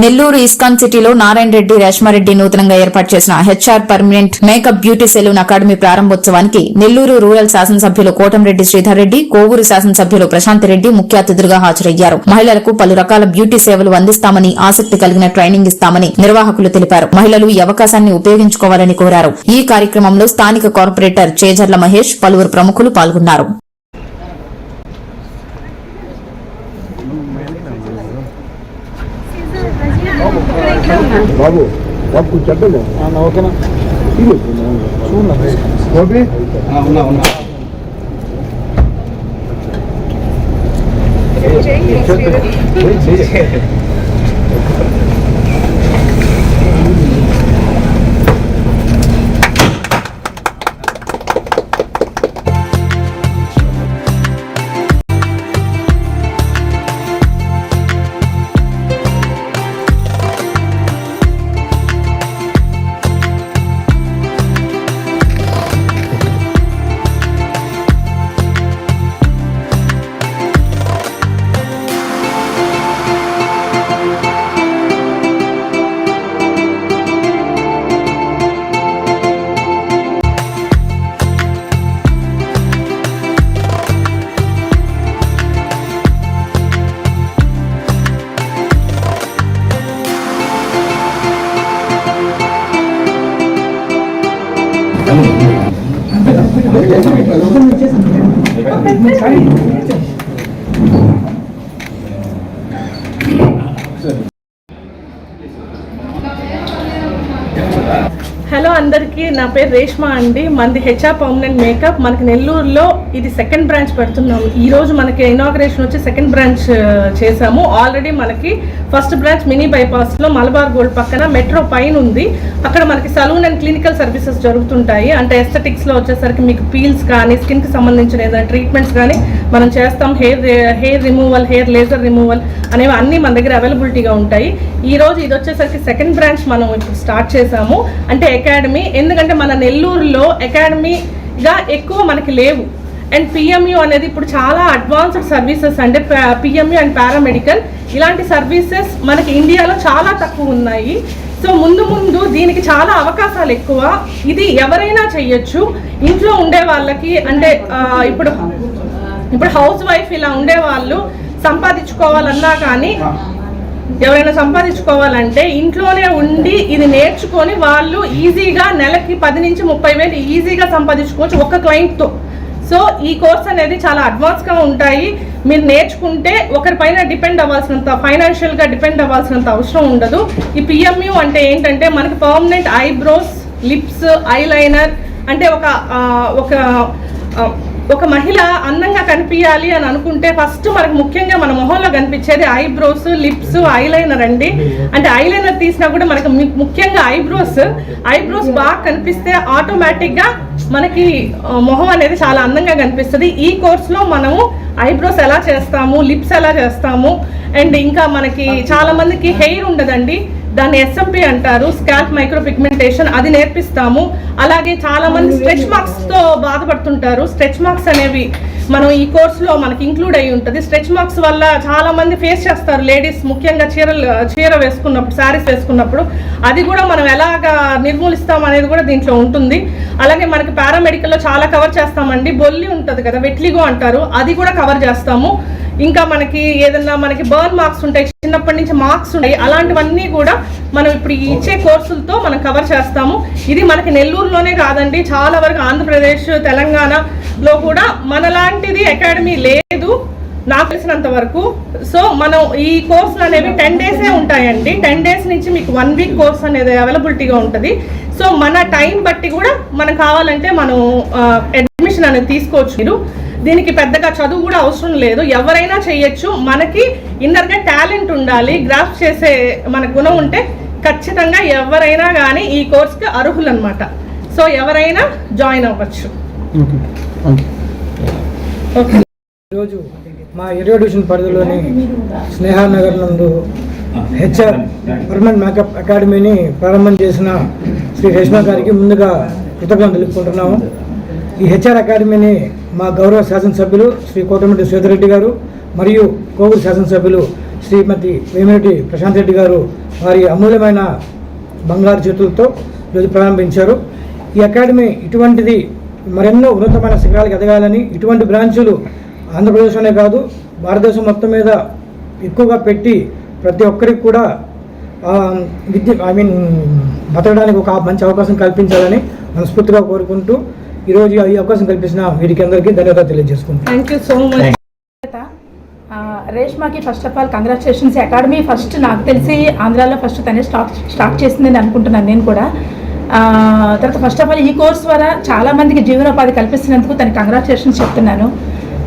Nellore ISKCON సిటీలో నారాయణ రెడ్డి రేష్మారెడ్డి నూతనంగా ఏర్పాటు చేసిన HR permanent makeup beauty salon academy ప్రారంభోత్సవానికి నెల్లూరు రూరల్ శాసనసభ్యులు కోటంరెడ్డి శ్రీధర్ రెడ్డి, కోవూరు శాసనసభ్యులు ప్రశాంత్ రెడ్డి ముఖ్య అతిథులుగా హాజరయ్యారు. మహిళలకు పలు రకాల బ్యూటీ సేవలు అందిస్తామని, ఆసక్తి కలిగిన ట్రైనింగ్ ఇస్తామని నిర్వాహకులు తెలిపారు. మహిళలు ఈ అవకాశాన్ని ఉపయోగించుకోవాలని కోరారు. ఈ కార్యక్రమంలో స్థానిక కార్పొరేటర్ చేజర్ల మహేష్, పలువురు ప్రముఖులు పాల్గొన్నారు. బాబు బాబు కొంచెం చెప్పండి. ఓకేనా చూడండి. హలో అందరికీ, నా పేరు రేష్మా అండి. మనది హెచ్ఆర్ పర్మనెంట్ మేకప్. మనకి నెల్లూరులో ఇది సెకండ్ బ్రాంచ్ పెడుతున్నాము. ఈరోజు మనకి ఇనాగ్రేషన్ వచ్చి సెకండ్ బ్రాంచ్ చేసాము. ఆల్రెడీ మనకి ఫస్ట్ బ్రాంచ్ మినీ బైపాస్లో మలబార్ గోల్డ్ పక్కన మెట్రో పైన ఉంది. అక్కడ మనకి సలూన్ అండ్ క్లినికల్ సర్వీసెస్ జరుగుతుంటాయి. అంటే ఎస్థెటిక్స్లో వచ్చేసరికి మీకు పీల్స్ కానీ, స్కిన్కి సంబంధించిన ఏదైనా ట్రీట్మెంట్స్ కానీ మనం చేస్తాం. Hair removal, hair laser removal అనేవి అన్నీ మన దగ్గర అవైలబిలిటీగా ఉంటాయి. ఈరోజు ఇది వచ్చేసరికి సెకండ్ బ్రాంచ్ మనం ఇప్పుడు స్టార్ట్ చేసాము. అంటే అకాడమీ, ఎందుకంటే మన నెల్లూరులో అకాడమీగా ఎక్కువ మనకి లేవు. అండ్ పిఎంయు అనేది ఇప్పుడు చాలా అడ్వాన్స్డ్ సర్వీసెస్, అంటే పిఎంయు అండ్ పారామెడికల్ ఇలాంటి సర్వీసెస్ మనకి ఇండియాలో చాలా తక్కువ ఉన్నాయి. సో ముందు దీనికి చాలా అవకాశాలు ఎక్కువ. ఇది ఎవరైనా చెయ్యొచ్చు. ఇంట్లో ఉండే వాళ్ళకి, అంటే ఇప్పుడు హౌస్ వైఫ్ ఇలా ఉండే వాళ్ళు సంపాదించుకోవాలన్నా కానీ, ఎవరైనా సంపాదించుకోవాలంటే ఇంట్లోనే ఉండి ఇది నేర్చుకొని వాళ్ళు ఈజీగా నెలకి 10 నుంచి 30 వేలు ఈజీగా సంపాదించుకోవచ్చు ఒక్క క్లయింట్తో. సో ఈ కోర్స్ అనేది చాలా అడ్వాన్స్గా ఉంటాయి. మీరు నేర్చుకుంటే ఒకరిపైన డిపెండ్ అవ్వాల్సినంత, ఫైనాన్షియల్గా డిపెండ్ అవ్వాల్సినంత అవసరం ఉండదు. ఈ పిఎంయు అంటే ఏంటంటే మనకి పర్మనెంట్ ఐబ్రోస్, లిప్స్, ఐలైనర్, అంటే ఒక మహిళ అందంగా కనిపించాలి అని అనుకుంటే ఫస్ట్ మనకు ముఖ్యంగా మన మొహంలో కనిపించేది ఐబ్రోస్, లిప్స్, ఐలైనర్ అండి. అంటే ఐలైనర్ తీసినా కూడా మనకు ముఖ్యంగా ఐబ్రోస్ బాగా కనిపిస్తే ఆటోమేటిక్గా మనకి మొహం అనేది చాలా అందంగా కనిపిస్తుంది. ఈ కోర్సులో మనము ఐబ్రోస్ ఎలా చేస్తాము, లిప్స్ ఎలా చేస్తాము, అండ్ ఇంకా మనకి చాలా మందికి హెయిర్ ఉండదండి, దాన్ని ఎస్ఎంపి అంటారు, స్కాల్ప్ మైక్రో పిగ్మెంటేషన్, అది నేర్పిస్తాము. అలాగే చాలా మంది స్ట్రెచ్ మార్క్స్తో బాధపడుతుంటారు. స్ట్రెచ్ మార్క్స్ అనేవి మనం ఈ కోర్సులో మనకి ఇంక్లూడ్ అయ్యి ఉంటుంది. స్ట్రెచ్ మార్క్స్ వల్ల చాలా మంది ఫేస్ చేస్తారు లేడీస్, ముఖ్యంగా చీర వేసుకున్నప్పుడు, శారీస్ వేసుకున్నప్పుడు. అది కూడా మనం ఎలాగా నిర్మూలిస్తాం అనేది కూడా దీంట్లో ఉంటుంది. అలాగే మనకి పారామెడికల్లో చాలా కవర్ చేస్తామండి. బొల్లి ఉంటుంది కదా, వెట్లిగో అంటారు, అది కూడా కవర్ చేస్తాము. ఇంకా మనకి ఏదన్నా మనకి బర్న్ మార్క్స్ ఉంటాయి, చిన్నప్పటి నుంచి మార్క్స్ ఉంటాయి, అలాంటివన్నీ కూడా మనం ఇప్పుడు ఇచ్చే కోర్సులతో మనం కవర్ చేస్తాము. ఇది మనకి నెల్లూరులోనే కాదండి, చాలా వరకు ఆంధ్రప్రదేశ్, తెలంగాణలో కూడా మనలాంటిది అకాడమీ లేదు నాకు తెలిసినంత వరకు. సో మనం ఈ కోర్సులు అనేవి 10 డేసే ఉంటాయండి. 10 డేస్ నుంచి మీకు 1 వీక్ కోర్స్ అనేది అవైలబిలిటీగా ఉంటుంది. సో మన టైం బట్టి కూడా మనం కావాలంటే మనం అడ్మిషన్ అనేది తీసుకోవచ్చు. మీరు దీనికి పెద్దగా చదువు కూడా అవసరం లేదు, ఎవరైనా చేయొచ్చు. మనకి ఇన్నర్గా టాలెంట్ ఉండాలి, గ్రాఫ్ చేసే మన గుణం ఉంటే ఖచ్చితంగా ఎవరైనా కానీ ఈ కోర్స్కి అర్హులు అనమాట. సో ఎవరైనా జాయిన్ అవ్వచ్చు. ఈరోజు మా ఏరియా డివిజన్ పరిధిలోని స్నేహానగర్ నందు హెచ్ఆర్ పర్మనెంట్ మేకప్ అకాడమీని ప్రారంభం చేసిన శ్రీ రేష్మా గారికి ముందుగా కృతజ్ఞతలు తెలుపుకుంటున్నాము. ఈ హెచ్ఆర్ అకాడమీని మా గౌరవ శాసనసభ్యులు శ్రీ కోటంరెడ్డి శ్రీధర్ రెడ్డి గారు మరియు కోవూరు శాసనసభ్యులు శ్రీమతి వేమిరెడ్డి ప్రశాంత్ రెడ్డి గారు వారి అమూల్యమైన బంగారు చేతులతో ఈరోజు ప్రారంభించారు. ఈ అకాడమీ ఇటువంటిది మరెన్నో ఉన్నతమైన శిఖరాలకు ఎదగాలని, ఇటువంటి బ్రాంచులు ఆంధ్రప్రదేశ్లోనే కాదు భారతదేశం మొత్తం మీద ఎక్కువగా పెట్టి ప్రతి ఒక్కరికి కూడా బతకడానికి ఒక మంచి అవకాశం కల్పించాలని మనస్ఫూర్తిగా కోరుకుంటూ ఈరోజు ఈ అవకాశం కల్పించిన వీరికి అందరికీ ధన్యవాదాలు తెలియజేసుకుంటాను. Thank you so much. రేష్మాకి first of all congratulations. Academy first నాకు తెలిసి ఆంధ్రాలో ఫస్ట్ తనే స్టార్ట్ చేసిందని అనుకుంటున్నాను నేను కూడా. తర్వాత ఫస్ట్ ఆఫ్ ఆల్ ఈ కోర్స్ ద్వారా చాలామందికి జీవనోపాధి కల్పిస్తున్నందుకు తనకి కంగ్రాచులేషన్స్ చెప్తున్నాను.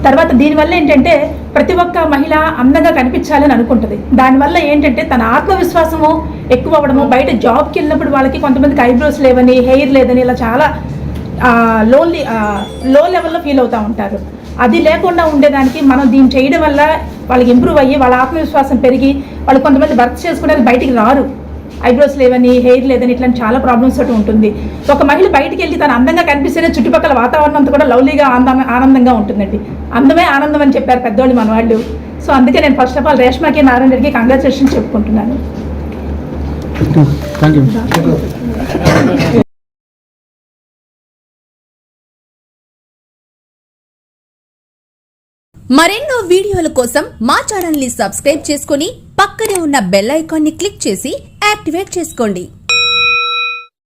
తర్వాత దీనివల్ల ఏంటంటే ప్రతి ఒక్క మహిళ అందంగా కనిపించాలని అనుకుంటుంది. దానివల్ల ఏంటంటే తన ఆత్మవిశ్వాసము ఎక్కువ అవ్వడము, బయట జాబ్కి వెళ్ళినప్పుడు వాళ్ళకి కొంతమందికి ఐబ్రోస్ లేవని, హెయిర్ లేదని ఇలా చాలా లో లెవెల్లో ఫీల్ అవుతూ ఉంటారు. అది లేకుండా ఉండేదానికి మనం దీన్ని చేయడం వల్ల వాళ్ళకి ఇంప్రూవ్ అయ్యి వాళ్ళ ఆత్మవిశ్వాసం పెరిగి వాళ్ళు కొంతమంది వర్క్ చేసుకోవడానికి బయటికి రారు. ఐబ్రోస్ లేవని, హెయిర్ లేదని ఇట్లాంటి చాలా ప్రాబ్లమ్స్ తోటి ఉంటుంది. ఒక మహిళ బయటికి వెళ్ళి తను అందంగా కనిపిస్తేనే చుట్టుపక్కల వాతావరణం అంతా కూడా లవ్లీగా ఆనందంగా ఉంటుందండి. అందమే ఆనందం అని చెప్పారు పెద్దవాళ్ళు మన వాళ్ళు. సో అందుకే నేను ఫస్ట్ ఆఫ్ ఆల్ రేష్మాకి, నారాయణ రెడ్డికి కంగ్రాచులేషన్స్ చెప్పుకుంటున్నాను. మరెన్నో వీడియోల కోసం మా ఛానల్ ని సబ్స్క్రైబ్ చేసుకుని పక్కనే ఉన్న బెల్ ఐకాన్ ని క్లిక్ చేసి యాక్టివేట్ చేసుకోండి.